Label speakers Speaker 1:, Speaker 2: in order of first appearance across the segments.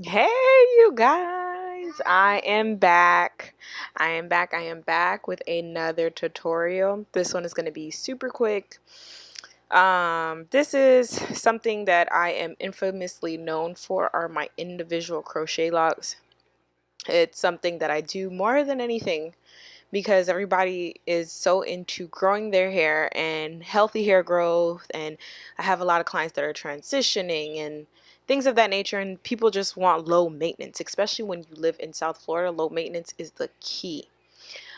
Speaker 1: Hey, you guys, I am back. I am back with another tutorial. This one is going to be super quick. This is something that I am infamously known for are my individual crochet locks. It's something that I do more than anything because everybody is so into growing their hair and healthy hair growth, and I have a lot of clients that are transitioning and things of that nature, and people just want low maintenance, especially when you live in South Florida. Low maintenance is the key.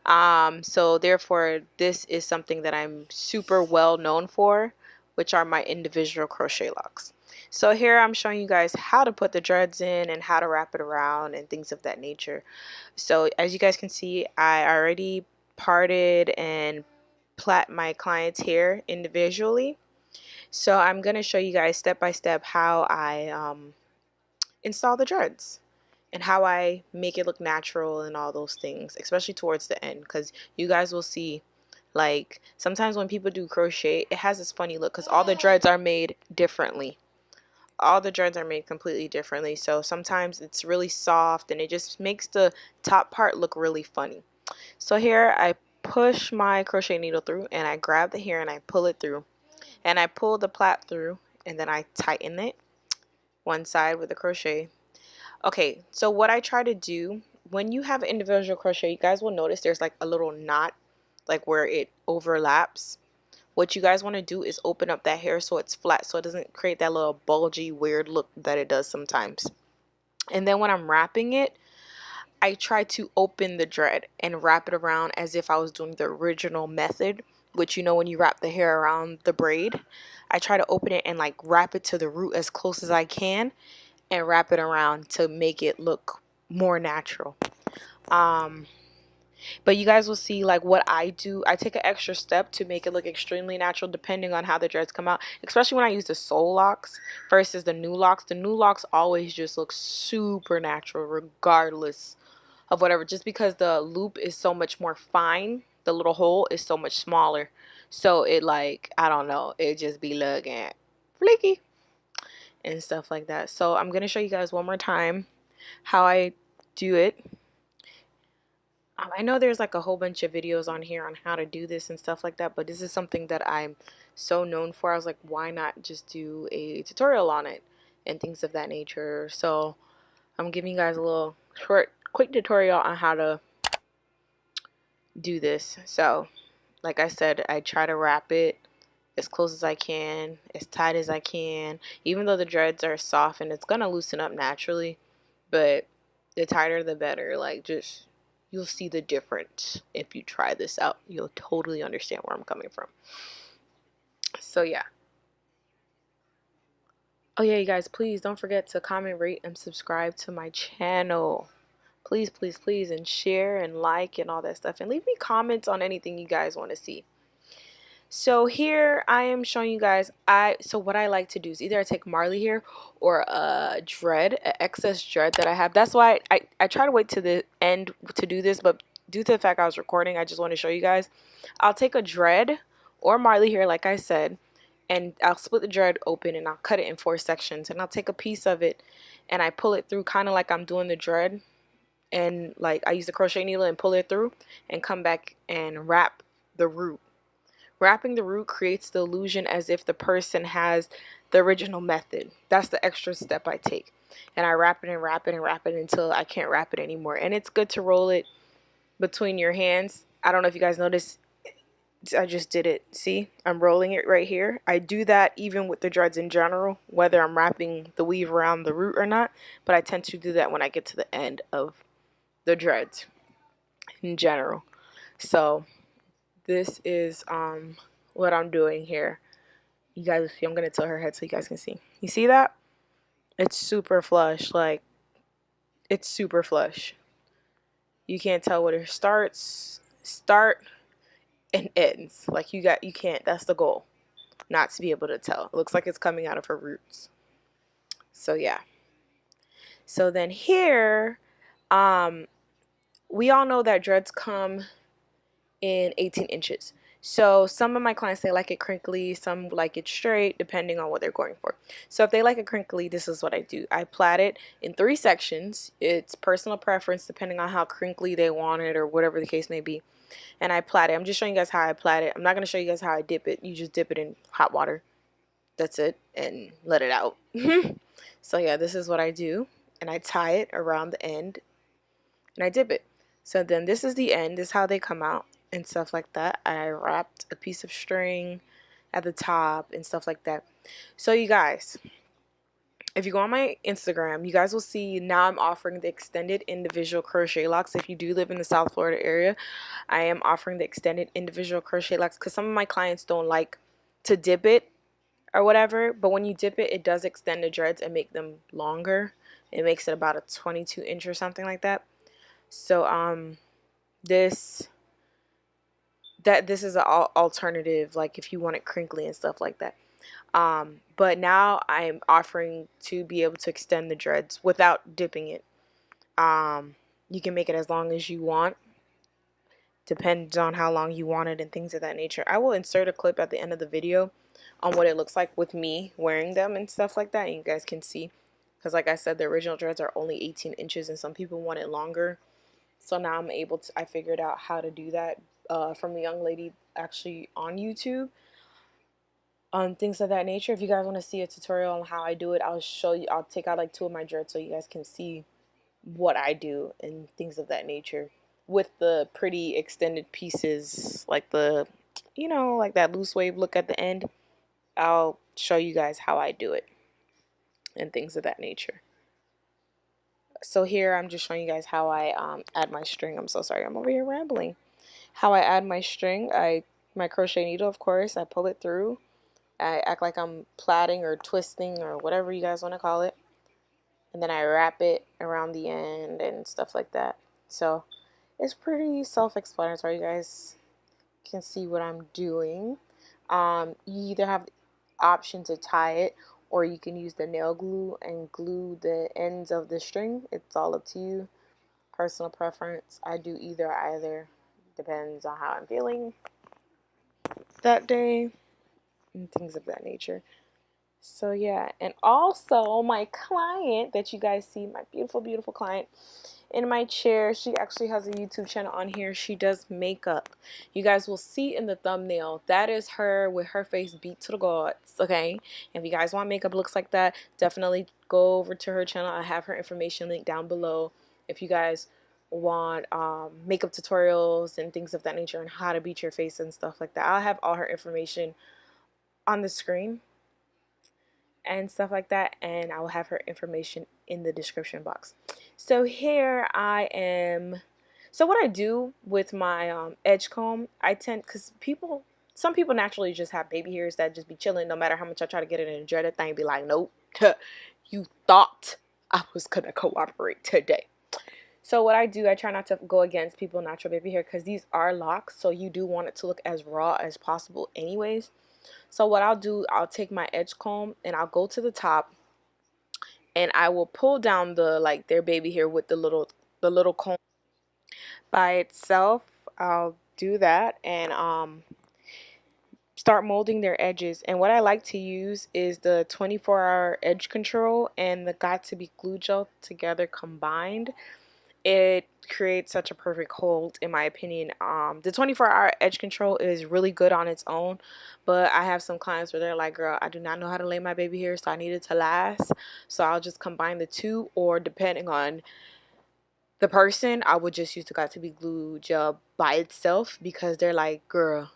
Speaker 1: So therefore this is something that I'm super well known for, which are my individual crochet locks. So here I'm showing you guys how to put the dreads in and how to wrap it around and things of that nature. So as you guys can see, I already parted and plait my client's hair individually. So I'm going to show you guys step by step how I install the dreads and how I make it look natural and all those things, especially towards the end, because you guys will see, like, sometimes when people do crochet, it has this funny look because all the dreads are made differently. All the dreads are made completely differently, so sometimes it's really soft and it just makes the top part look really funny. So here I push my crochet needle through and I grab the hair and I pull it through, and I pull the plait through, and then I tighten it one side with the crochet. Okay, so what I try to do when you have individual crochet, you guys will notice there's like a little knot, like where it overlaps. What you guys want to do is open up that hair so it's flat, so it doesn't create that little bulgy weird look that it does sometimes. And then when I'm wrapping it, I try to open the dread and wrap it around as if I was doing the original method, which, you know, when you wrap the hair around the braid, I try to open it and like wrap it to the root as close as I can and wrap it around to make it look more natural. Um, but you guys will see, like, what I do. I take an extra step to make it look extremely natural depending on how the dreads come out, especially when I use the soul locks versus the new locks. The new locks always just look super natural regardless of whatever, just because the loop is so much more fine, the little hole is so much smaller, so it, like, I don't know, it just be looking fleeky and stuff like that. So I'm gonna show you guys one more time how I do it. I know there's like a whole bunch of videos on here on how to do this and stuff like that, but this is something that I'm so known for. I was like, why not just do a tutorial on it and things of that nature. So I'm giving you guys a little short quick tutorial on how to do this. So like I said, I try to wrap it as close as I can, as tight as I can, even though the dreads are soft and it's gonna loosen up naturally, but the tighter the better. Like, just, you'll see the difference if you try this out. You'll totally understand where I'm coming from. So yeah. Oh yeah, you guys, please don't forget to comment, rate, and subscribe to my channel. Please, please, please, and share and like and all that stuff, and leave me comments on anything you guys want to see. So here I am showing you guys, so what I like to do is either I take Marley hair or a dread, an excess dread that I have. That's why I try to wait to the end to do this, but due to the fact I was recording, I just want to show you guys. I'll take a dread or Marley hair, like I said, and I'll split the dread open and I'll cut it in 4 sections, and I'll take a piece of it and I pull it through kind of like I'm doing the dread, and like I use the crochet needle and pull it through and come back and wrap the root. Wrapping the root creates the illusion as if the person has the original method. That's the extra step I take. And I wrap it and wrap it and wrap it until I can't wrap it anymore. And it's good to roll it between your hands. I don't know if you guys noticed, I just did it. See, I'm rolling it right here. I do that even with the dreads in general, whether I'm wrapping the weave around the root or not. But I tend to do that when I get to the end of the dreads in general. So this is what I'm doing here. You guys see, I'm gonna tilt her head so you guys can see. You see that? It's super flush. Like, it's super flush. You can't tell where it start and ends. Like, you can't. That's the goal, not to be able to tell. It looks like it's coming out of her roots. So yeah. So then here, we all know that dreads come in 18 inches. So some of my clients, they like it crinkly, some like it straight, depending on what they're going for. So if they like it crinkly, this is what I do. I plait it in 3 sections. It's personal preference depending on how crinkly they want it or whatever the case may be. And I plait it. I'm just showing you guys how I plait it. I'm not going to show you guys how I dip it. You just dip it in hot water. That's it. And let it out. So yeah, this is what I do. And I tie it around the end and I dip it. So then this is the end. This is how they come out and stuff like that. I wrapped a piece of string at the top and stuff like that. So you guys, if you go on my Instagram, you guys will see now I'm offering the extended individual crochet locks. If you do live in the South Florida area, I am offering the extended individual crochet locks because some of my clients don't like to dip it or whatever, but when you dip it, it does extend the dreads and make them longer. It makes it about a 22 inch or something like that. So this is an alternative, like if you want it crinkly and stuff like that. But now I'm offering to be able to extend the dreads without dipping it. You can make it as long as you want, depends on how long you want it and things of that nature. I will insert a clip at the end of the video on what it looks like with me wearing them and stuff like that, and you guys can see, because like I said, the original dreads are only 18 inches and some people want it longer. So now I'm able to, I figured out how to do that from a young lady actually on YouTube on things of that nature. If you guys want to see a tutorial on how I do it, I'll show you. I'll take out like 2 of my dreads so you guys can see what I do and things of that nature with the pretty extended pieces, like the, you know, like that loose wave look at the end. I'll show you guys how I do it and things of that nature. So here I'm just showing you guys how I add my string. I'm so sorry, I'm over here rambling. How I add my string, my crochet needle, of course, I pull it through. I act like I'm plaiting or twisting or whatever you guys want to call it. And then I wrap it around the end and stuff like that. So it's pretty self-explanatory. You guys can see what I'm doing. You either have the option to tie it, or you can use the nail glue and glue the ends of the string. It's all up to you. Personal preference. I do either. Depends on how I'm feeling that day and things of that nature. So yeah, and also my client that you guys see, my beautiful, beautiful client in my chair, she actually has a YouTube channel on here. She does makeup. You guys will see in the thumbnail, that is her with her face beat to the gods, okay? If you guys want makeup looks like that, definitely go over to her channel. I have her information linked down below. If you guys want makeup tutorials and things of that nature and how to beat your face and stuff like that, I'll have all her information on the screen and stuff like that, and I will have her information in the description box. So here I am. So what I do with my edge comb, I tend, because some people naturally just have baby hairs that just be chilling no matter how much I try to get it in a dreaded thing, be like, nope, you thought I was gonna cooperate today. So what I do, I try not to go against people natural baby hair because these are locks, so you do want it to look as raw as possible anyways. So what I'll do, I'll take my edge comb and I'll go to the top and I will pull down the, like, their baby hair with the little comb by itself. I'll do that and start molding their edges. And what I like to use is the 24-hour edge control and the Got To Be glue gel together combined. It creates such a perfect hold, in my opinion. The 24-hour edge control is really good on its own, but I have some clients where they're like, girl, I do not know how to lay my baby hair, so I need it to last. So I'll just combine the two, or depending on the person, I would just use the Got To Be glue gel by itself because they're like, girl,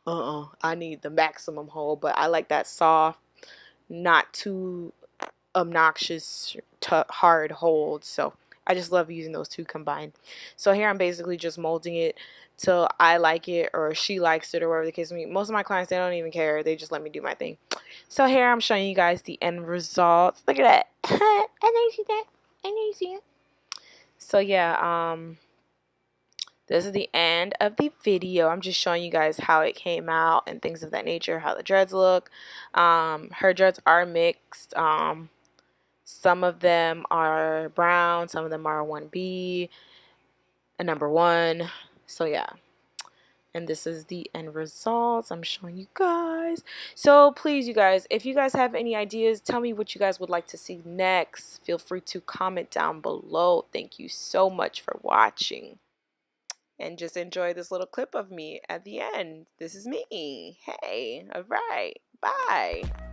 Speaker 1: I need the maximum hold. But I like that soft, not too obnoxious hard hold. So I just love using those two combined. So here I'm basically just molding it till I like it or she likes it or whatever the case may be. Most of my clients, they don't even care. They just let me do my thing. So here I'm showing you guys the end results. Look at that. I know you see that. I know you see it. So yeah, this is the end of the video. I'm just showing you guys how it came out and things of that nature, how the dreads look. Her dreads are mixed. Some of them are brown, some of them are 1B, a number 1. So yeah. and this is the end results I'm showing you guys. So please, you guys, if you guys have any ideas, tell me what you guys would like to see next. Feel free to comment down below. Thank you so much for watching, and just enjoy this little clip of me at the end. This is me. Hey, all right, bye.